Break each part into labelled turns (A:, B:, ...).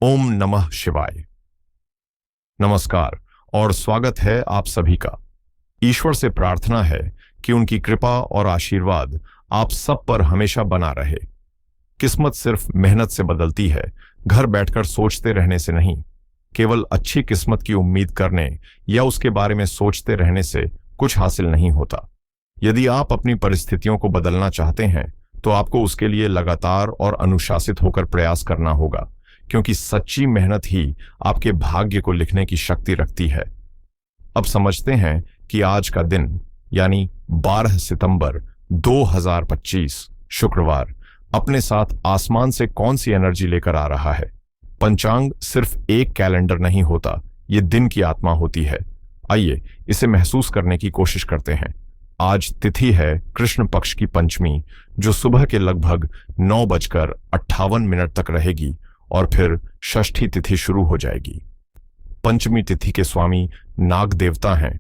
A: ओम नमः शिवाय। नमस्कार और स्वागत है आप सभी का। ईश्वर से प्रार्थना है कि उनकी कृपा और आशीर्वाद आप सब पर हमेशा बना रहे। किस्मत सिर्फ मेहनत से बदलती है, घर बैठकर सोचते रहने से नहीं। केवल अच्छी किस्मत की उम्मीद करने या उसके बारे में सोचते रहने से कुछ हासिल नहीं होता। यदि आप अपनी परिस्थितियों को बदलना चाहते हैं तो आपको उसके लिए लगातार और अनुशासित होकर प्रयास करना होगा, क्योंकि सच्ची मेहनत ही आपके भाग्य को लिखने की शक्ति रखती है। अब समझते हैं कि आज का दिन यानी 12 सितंबर 2025 शुक्रवार अपने साथ आसमान से कौन सी एनर्जी लेकर आ रहा है। पंचांग सिर्फ एक कैलेंडर नहीं होता, ये दिन की आत्मा होती है। आइए इसे महसूस करने की कोशिश करते हैं। आज तिथि है कृष्ण पक्ष की पंचमी, जो सुबह के लगभग 9:58 तक रहेगी और फिर षष्ठी तिथि शुरू हो जाएगी। पंचमी तिथि के स्वामी नाग देवता हैं।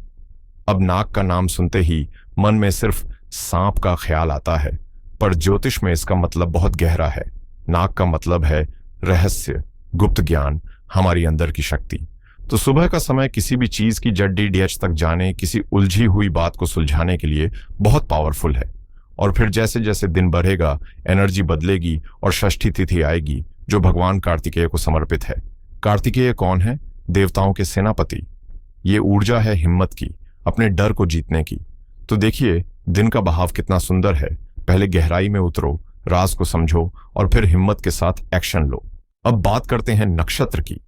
A: अब नाग का नाम सुनते ही मन में सिर्फ सांप का ख्याल आता है, पर ज्योतिष में इसका मतलब बहुत गहरा है। नाग का मतलब है रहस्य, गुप्त ज्ञान, हमारी अंदर की शक्ति। तो सुबह का समय किसी भी चीज की जड्डी डीएच तक जाने, किसी उलझी हुई बात को सुलझाने के लिए बहुत पावरफुल है। और फिर जैसे जैसे दिन बढ़ेगा एनर्जी बदलेगी और षष्ठी तिथि आएगी, जो भगवान कार्तिकेय को समर्पित है। कार्तिकेय कौन है? देवताओं के सेनापति। ये ऊर्जा है हिम्मत की, अपने डर को जीतने की। तो देखिए दिन का बहाव कितना सुंदर है। पहले गहराई में उतरो, राज को समझो और फिर हिम्मत के साथ एक्शन लो। अब बात करते हैं नक्षत्र की।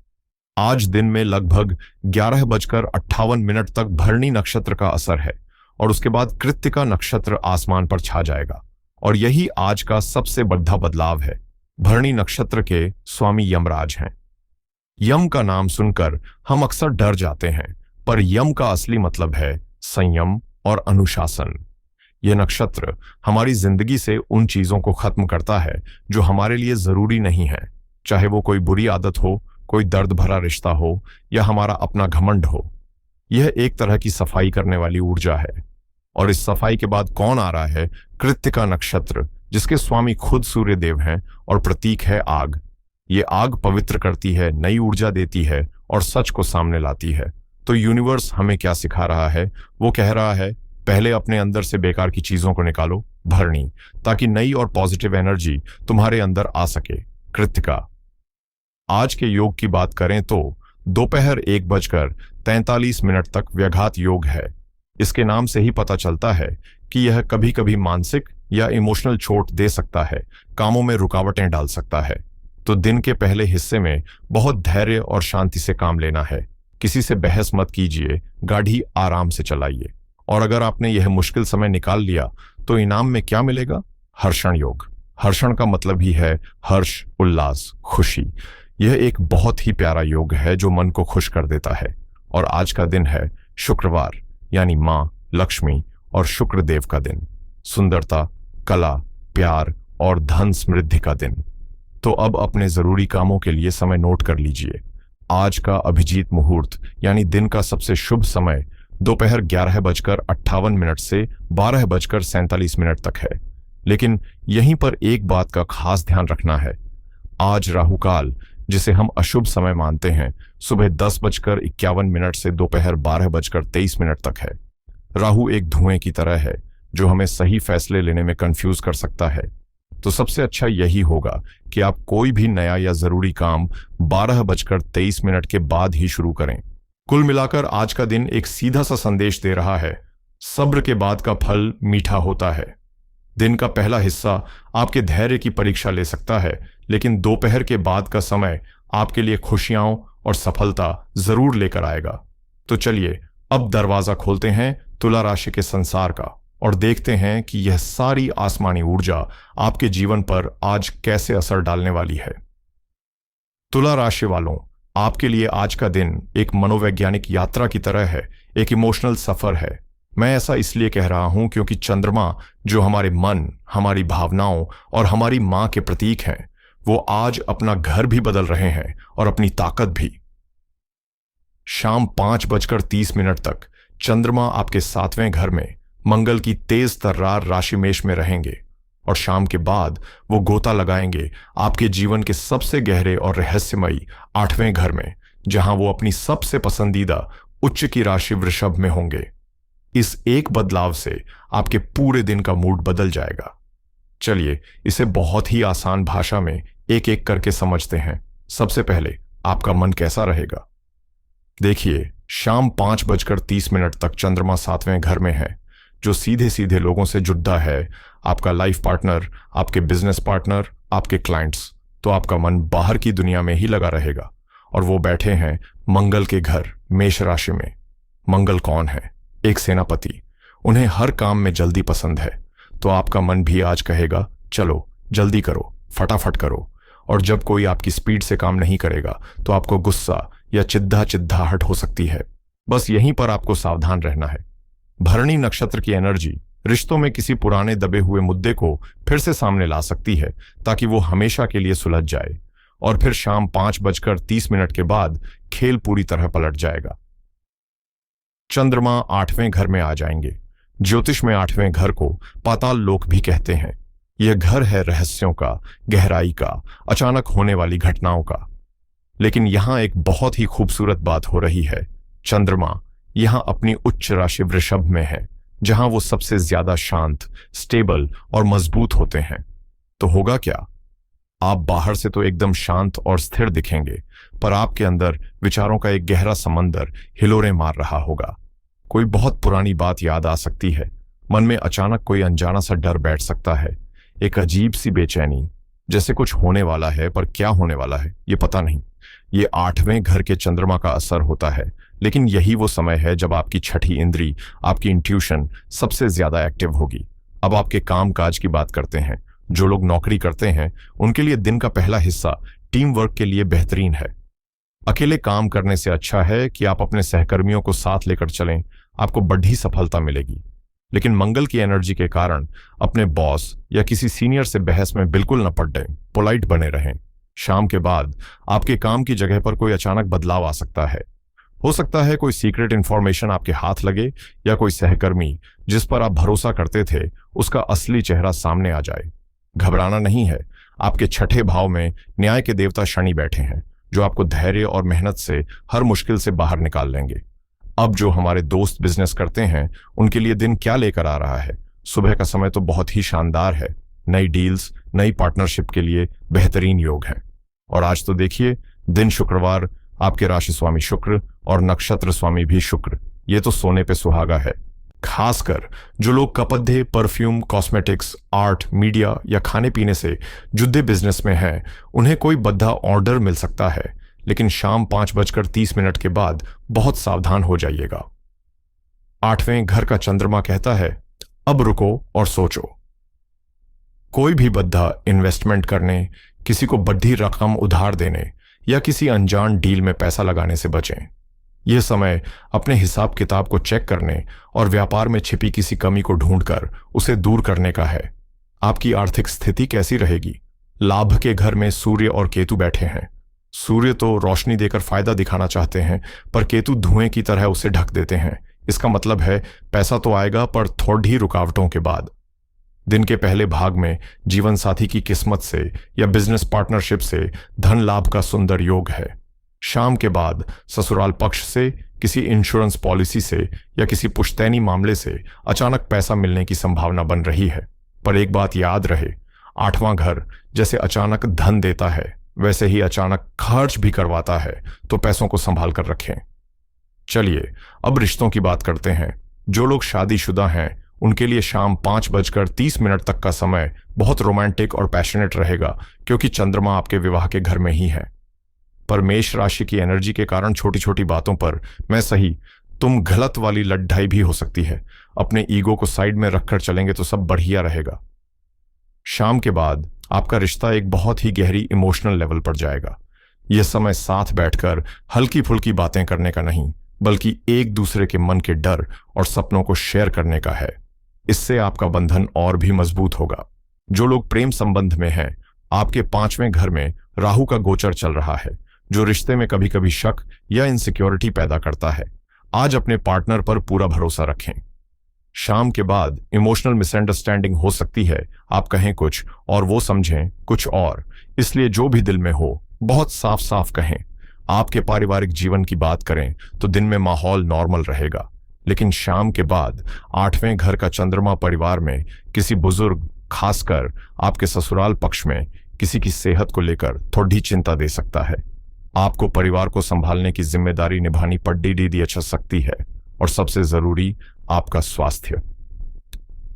A: आज दिन में लगभग 11:58 तक भरणी नक्षत्र का असर है और उसके बाद कृत्तिका नक्षत्र आसमान पर छा जाएगा। और यही आज का सबसे बड़ा बदलाव है। भरणी नक्षत्र के स्वामी यमराज हैं। यम का नाम सुनकर हम अक्सर डर जाते हैं, पर यम का असली मतलब है संयम और अनुशासन। यह नक्षत्र हमारी जिंदगी से उन चीजों को खत्म करता है जो हमारे लिए जरूरी नहीं है, चाहे वो कोई बुरी आदत हो, कोई दर्द भरा रिश्ता हो या हमारा अपना घमंड हो। यह एक तरह की सफाई करने वाली ऊर्जा है। और इस सफाई के बाद कौन आ रहा है? कृत्तिका नक्षत्र, जिसके स्वामी खुद सूर्य देव हैं और प्रतीक है आग। ये आग पवित्र करती है, नई ऊर्जा देती है और सच को सामने लाती है। तो यूनिवर्स हमें क्या सिखा रहा है? वो कह रहा है पहले अपने अंदर से बेकार की चीजों को निकालो, भरणी, ताकि नई और पॉजिटिव एनर्जी तुम्हारे अंदर आ सके। कृत्तिका। आज के योग की बात करें तो दोपहर 1:43 तक व्याघात योग है। इसके नाम से ही पता चलता है कि यह कभी कभी मानसिक या इमोशनल चोट दे सकता है, कामों में रुकावटें डाल सकता है। तो दिन के पहले हिस्से में बहुत धैर्य और शांति से काम लेना है। किसी से बहस मत कीजिए, गाड़ी आराम से चलाइए। और अगर आपने यह मुश्किल समय निकाल लिया तो इनाम में क्या मिलेगा? हर्षण योग। हर्षण का मतलब ही है हर्ष, उल्लास, खुशी। यह एक बहुत ही प्यारा योग है जो मन को खुश कर देता है। और आज का दिन है शुक्रवार, यानी मां लक्ष्मी और शुक्र देव का दिन। सुंदरता, कला, प्यार और धन समृद्धि का दिन। तो अब अपने जरूरी कामों के लिए समय नोट कर लीजिए। आज का अभिजीत मुहूर्त यानी दिन का सबसे शुभ समय दोपहर 11:58 से 12:47 तक है। लेकिन यहीं पर एक बात का खास ध्यान रखना है। आज राहुकाल, जिसे हम अशुभ समय मानते हैं, सुबह 10:51 से दोपहर 12:23 तक है। राहु एक धुएं की तरह है जो हमें सही फैसले लेने में कंफ्यूज कर सकता है। तो सबसे अच्छा यही होगा कि आप कोई भी नया या जरूरी काम 12:23 के बाद ही शुरू करें। कुल मिलाकर आज का दिन एक सीधा सा संदेश दे रहा है, सब्र के बाद का फल मीठा होता है। दिन का पहला हिस्सा आपके धैर्य की परीक्षा ले सकता है, लेकिन दोपहर के बाद का समय आपके लिए खुशियां और सफलता जरूर लेकर आएगा। तो चलिए अब दरवाजा खोलते हैं तुला राशि के संसार का और देखते हैं कि यह सारी आसमानी ऊर्जा आपके जीवन पर आज कैसे असर डालने वाली है। तुला राशि वालों, आपके लिए आज का दिन एक मनोवैज्ञानिक यात्रा की तरह है, एक इमोशनल सफर है। मैं ऐसा इसलिए कह रहा हूं क्योंकि चंद्रमा, जो हमारे मन, हमारी भावनाओं और हमारी मां के प्रतीक हैं, वो आज अपना घर भी बदल रहे हैं और अपनी ताकत भी। शाम 5:30 तक चंद्रमा आपके 7वें घर में मंगल की तेज तर्रार राशि मेष में रहेंगे और शाम के बाद वो गोता लगाएंगे आपके जीवन के सबसे गहरे और रहस्यमयी 8वें घर में, जहां वो अपनी सबसे पसंदीदा उच्च की राशि वृषभ में होंगे। इस एक बदलाव से आपके पूरे दिन का मूड बदल जाएगा। चलिए इसे बहुत ही आसान भाषा में एक एक करके समझते हैं। सबसे पहले आपका मन कैसा रहेगा। देखिए, शाम 5:30 तक चंद्रमा 7वें घर में है, जो सीधे सीधे लोगों से जुड़ता है, आपका लाइफ पार्टनर, आपके बिजनेस पार्टनर, आपके क्लाइंट्स। तो आपका मन बाहर की दुनिया में ही लगा रहेगा। और वो बैठे हैं मंगल के घर मेष राशि में। मंगल कौन है? एक सेनापति। उन्हें हर काम में जल्दी पसंद है। तो आपका मन भी आज कहेगा, चलो जल्दी करो, फटाफट करो। और जब कोई आपकी स्पीड से काम नहीं करेगा तो आपको गुस्सा या चिढ़ाहट हो सकती है। बस यहीं पर आपको सावधान रहना है। भरणी नक्षत्र की एनर्जी रिश्तों में किसी पुराने दबे हुए मुद्दे को फिर से सामने ला सकती है, ताकि वो हमेशा के लिए सुलझ जाए। और फिर शाम 5:30 के बाद खेल पूरी तरह पलट जाएगा। चंद्रमा 8वें घर में आ जाएंगे। ज्योतिष में 8वें घर को पाताल लोक भी कहते हैं। यह घर है रहस्यों का, गहराई का, अचानक होने वाली घटनाओं का। लेकिन यहां एक बहुत ही खूबसूरत बात हो रही है। चंद्रमा यहां अपनी उच्च राशि वृषभ में है, जहां वो सबसे ज्यादा शांत, स्टेबल और मजबूत होते हैं। तो होगा क्या? आप बाहर से तो एकदम शांत और स्थिर दिखेंगे, पर आपके अंदर विचारों का एक गहरा समंदर हिलोरे मार रहा होगा। कोई बहुत पुरानी बात याद आ सकती है। मन में अचानक कोई अनजाना सा डर बैठ सकता है, एक अजीब सी बेचैनी, जैसे कुछ होने वाला है, पर क्या होने वाला है ये पता नहीं। ये 8वें घर के चंद्रमा का असर होता है। लेकिन यही वो समय है जब आपकी छठी इंद्री, आपकी इंट्यूशन सबसे ज्यादा एक्टिव होगी। अब आपके काम काज की बात करते हैं। जो लोग नौकरी करते हैं उनके लिए दिन का पहला हिस्सा टीम वर्क के लिए बेहतरीन है। अकेले काम करने से अच्छा है कि आप अपने सहकर्मियों को साथ लेकर चलें, आपको बड़ी सफलता मिलेगी। लेकिन मंगल की एनर्जी के कारण अपने बॉस या किसी सीनियर से बहस में बिल्कुल न पड़ जाएं, पोलाइट बने रहें। शाम के बाद आपके काम की जगह पर कोई अचानक बदलाव आ सकता है। हो सकता है कोई सीक्रेट इंफॉर्मेशन आपके हाथ लगे, या कोई सहकर्मी जिस पर आप भरोसा करते थे उसका असली चेहरा सामने आ जाए। घबराना नहीं है। आपके छठे भाव में न्याय के देवता शनि बैठे हैं, जो आपको धैर्य और मेहनत से हर मुश्किल से बाहर निकाल लेंगे। अब जो हमारे दोस्त बिजनेस करते हैं उनके लिए दिन क्या लेकर आ रहा है? सुबह का समय तो बहुत ही शानदार है। नई डील्स, नई पार्टनरशिप के लिए बेहतरीन योग हैं। और आज तो देखिए, दिन शुक्रवार, आपके राशि स्वामी शुक्र और नक्षत्र स्वामी भी शुक्र। ये तो सोने पे सुहागा है। खासकर जो लोग कपड़े, परफ्यूम, कॉस्मेटिक्स, आर्ट, मीडिया या खाने पीने से जुड़े बिजनेस में हैं, उन्हें कोई बद्धा ऑर्डर मिल सकता है। लेकिन शाम 5:30 के बाद बहुत सावधान हो जाइएगा। 8वें घर का चंद्रमा कहता है, अब रुको और सोचो। कोई भी बद्धा इन्वेस्टमेंट करने, किसी को बड़ी रकम उधार देने या किसी अनजान डील में पैसा लगाने से बचें। यह समय अपने हिसाब किताब को चेक करने और व्यापार में छिपी किसी कमी को ढूंढकर उसे दूर करने का है। आपकी आर्थिक स्थिति कैसी रहेगी? लाभ के घर में सूर्य और केतु बैठे हैं। सूर्य तो रोशनी देकर फायदा दिखाना चाहते हैं, पर केतु धुएं की तरह उसे ढक देते हैं। इसका मतलब है पैसा तो आएगा, पर थोड़ी रुकावटों के बाद। दिन के पहले भाग में जीवन साथी की किस्मत से या बिजनेस पार्टनरशिप से धन लाभ का सुंदर योग है। शाम के बाद ससुराल पक्ष से, किसी इंश्योरेंस पॉलिसी से या किसी पुश्तैनी मामले से अचानक पैसा मिलने की संभावना बन रही है। पर एक बात याद रहे, 8वां घर जैसे अचानक धन देता है, वैसे ही अचानक खर्च भी करवाता है। तो पैसों को संभाल कर रखें। चलिए अब रिश्तों की बात करते हैं। जो लोग शादीशुदा हैं उनके लिए शाम 5:30 तक का समय बहुत रोमांटिक और पैशनेट रहेगा, क्योंकि चंद्रमा आपके विवाह के घर में ही है। पर मेष राशि की एनर्जी के कारण छोटी छोटी बातों पर मैं सही तुम गलत वाली लड़ाई भी हो सकती है। अपने ईगो को साइड में रखकर चलेंगे तो सब बढ़िया रहेगा। शाम के बाद आपका रिश्ता एक बहुत ही गहरी इमोशनल लेवल पर जाएगा। यह समय साथ बैठकर हल्की फुल्की बातें करने का नहीं, बल्कि एक दूसरे के मन के डर और सपनों को शेयर करने का है। इससे आपका बंधन और भी मजबूत होगा। जो लोग प्रेम संबंध में हैं, आपके 5वें घर में राहु का गोचर चल रहा है, जो रिश्ते में कभी कभी शक या इनसिक्योरिटी पैदा करता है। आज अपने पार्टनर पर पूरा भरोसा रखें। शाम के बाद इमोशनल मिसअंडरस्टैंडिंग हो सकती है, आप कहें कुछ और वो समझें कुछ और, इसलिए जो भी दिल में हो बहुत साफ साफ कहें। आपके पारिवारिक जीवन की बात करें तो दिन में माहौल नॉर्मल रहेगा, लेकिन शाम के बाद 8वें घर का चंद्रमा परिवार में किसी बुजुर्ग, खासकर आपके ससुराल पक्ष में किसी की सेहत को लेकर थोड़ी चिंता दे सकता है। आपको परिवार को संभालने की जिम्मेदारी निभानी पड़ सकती है, और सबसे जरूरी आपका स्वास्थ्य।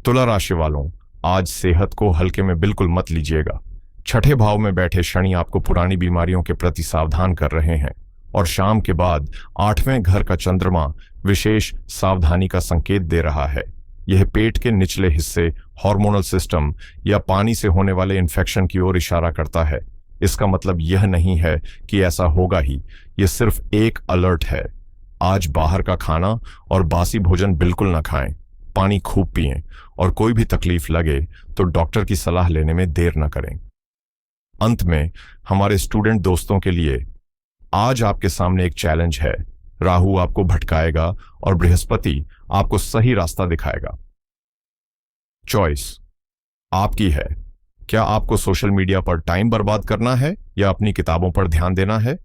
A: तुला राशि वालों, आज सेहत को हल्के में बिल्कुल मत लीजिएगा। छठे भाव में बैठे शनि आपको पुरानी बीमारियों के प्रति सावधान कर रहे हैं, और शाम के बाद 8वें घर का चंद्रमा विशेष सावधानी का संकेत दे रहा है। यह पेट के निचले हिस्से, हार्मोनल सिस्टम या पानी से होने वाले इन्फेक्शन की ओर इशारा करता है। इसका मतलब यह नहीं है कि ऐसा होगा ही, यह सिर्फ एक अलर्ट है। आज बाहर का खाना और बासी भोजन बिल्कुल ना खाएं, पानी खूब पिएं, और कोई भी तकलीफ लगे तो डॉक्टर की सलाह लेने में देर न करें। अंत में हमारे स्टूडेंट दोस्तों के लिए आज आपके सामने एक चैलेंज है। राहु आपको भटकाएगा और बृहस्पति आपको सही रास्ता दिखाएगा। चॉइस आपकी है। क्या आपको सोशल मीडिया पर टाइम बर्बाद करना है या अपनी किताबों पर ध्यान देना है?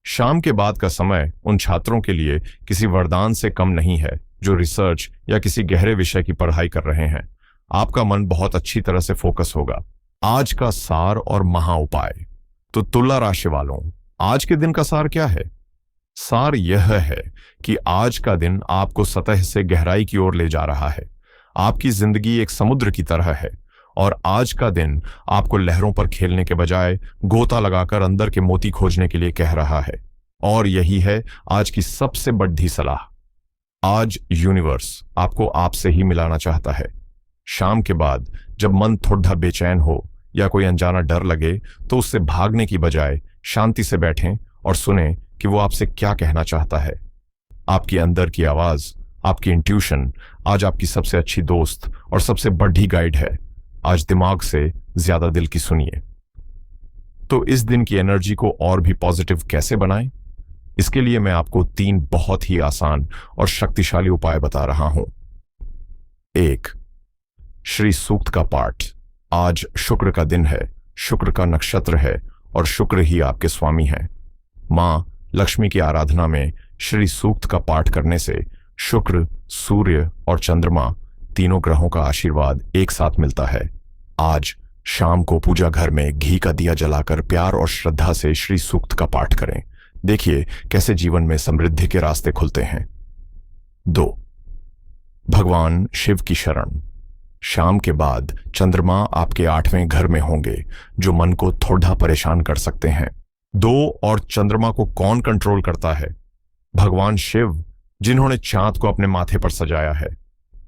A: शाम के बाद का समय उन छात्रों के लिए किसी वरदान से कम नहीं है जो रिसर्च या किसी गहरे विषय की पढ़ाई कर रहे हैं। आपका मन बहुत अच्छी तरह से फोकस होगा। आज का सार और महा उपाय। तो तुला राशि वालों, आज के दिन का सार क्या है? सार यह है कि आज का दिन आपको सतह से गहराई की ओर ले जा रहा है। आपकी जिंदगी एक समुद्र की तरह है, और आज का दिन आपको लहरों पर खेलने के बजाय गोता लगाकर अंदर के मोती खोजने के लिए कह रहा है। और यही है आज की सबसे बड़ी सलाह। आज यूनिवर्स आपको आपसे ही मिलाना चाहता है। शाम के बाद जब मन थोड़ा बेचैन हो या कोई अनजाना डर लगे, तो उससे भागने की बजाय शांति से बैठें और सुनें कि वो आपसे क्या कहना चाहता है। आपकी अंदर की आवाज, आपकी इंट्यूशन आज आपकी सबसे अच्छी दोस्त और सबसे बड़ी गाइड है। आज दिमाग से ज्यादा दिल की सुनिए। तो इस दिन की एनर्जी को और भी पॉजिटिव कैसे बनाएं? इसके लिए मैं आपको 3 बहुत ही आसान और शक्तिशाली उपाय बता रहा हूं। 1, श्री सूक्त का पाठ। आज शुक्र का दिन है, शुक्र का नक्षत्र है, और शुक्र ही आपके स्वामी हैं। मां लक्ष्मी की आराधना में श्री सूक्त का पाठ करने से शुक्र, सूर्य और चंद्रमा तीनों ग्रहों का आशीर्वाद एक साथ मिलता है। आज शाम को पूजा घर में घी का दिया जलाकर प्यार और श्रद्धा से श्री सूक्त का पाठ करें। देखिए कैसे जीवन में समृद्धि के रास्ते खुलते हैं। 2, भगवान शिव की शरण। शाम के बाद चंद्रमा आपके 8वें घर में होंगे, जो मन को थोड़ा परेशान कर सकते हैं। 2 और चंद्रमा को कौन कंट्रोल करता है? भगवान शिव, जिन्होंने चांद को अपने माथे पर सजाया है।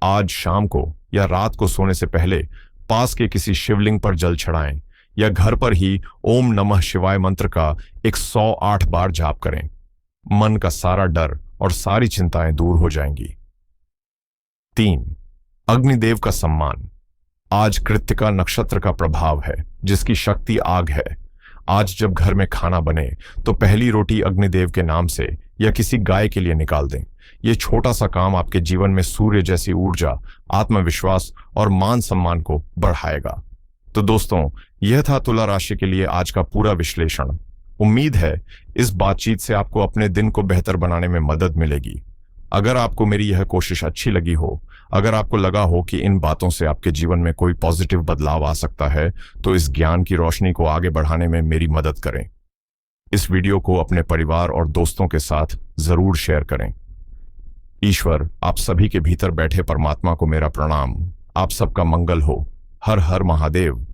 A: आज शाम को या रात को सोने से पहले पास के किसी शिवलिंग पर जल चढ़ाएं, या घर पर ही ओम नमः शिवाय मंत्र का 108 बार जाप करें। मन का सारा डर और सारी चिंताएं दूर हो जाएंगी। 3, अग्निदेव का सम्मान। आज कृत्तिका नक्षत्र का प्रभाव है, जिसकी शक्ति आग है। आज जब घर में खाना बने तो पहली रोटी अग्निदेव के नाम से या किसी गाय के लिए निकाल दें। यह छोटा सा काम आपके जीवन में सूर्य जैसी ऊर्जा, आत्मविश्वास और मान सम्मान को बढ़ाएगा। तो दोस्तों, यह था तुला राशि के लिए आज का पूरा विश्लेषण। उम्मीद है इस बातचीत से आपको अपने दिन को बेहतर बनाने में मदद मिलेगी। अगर आपको मेरी यह कोशिश अच्छी लगी हो, अगर आपको लगा हो कि इन बातों से आपके जीवन में कोई पॉजिटिव बदलाव आ सकता है, तो इस ज्ञान की रोशनी को आगे बढ़ाने में मेरी मदद करें। इस वीडियो को अपने परिवार और दोस्तों के साथ जरूर शेयर करें। ईश्वर आप सभी के भीतर बैठे परमात्मा को मेरा प्रणाम। आप सबका मंगल हो। हर हर महादेव।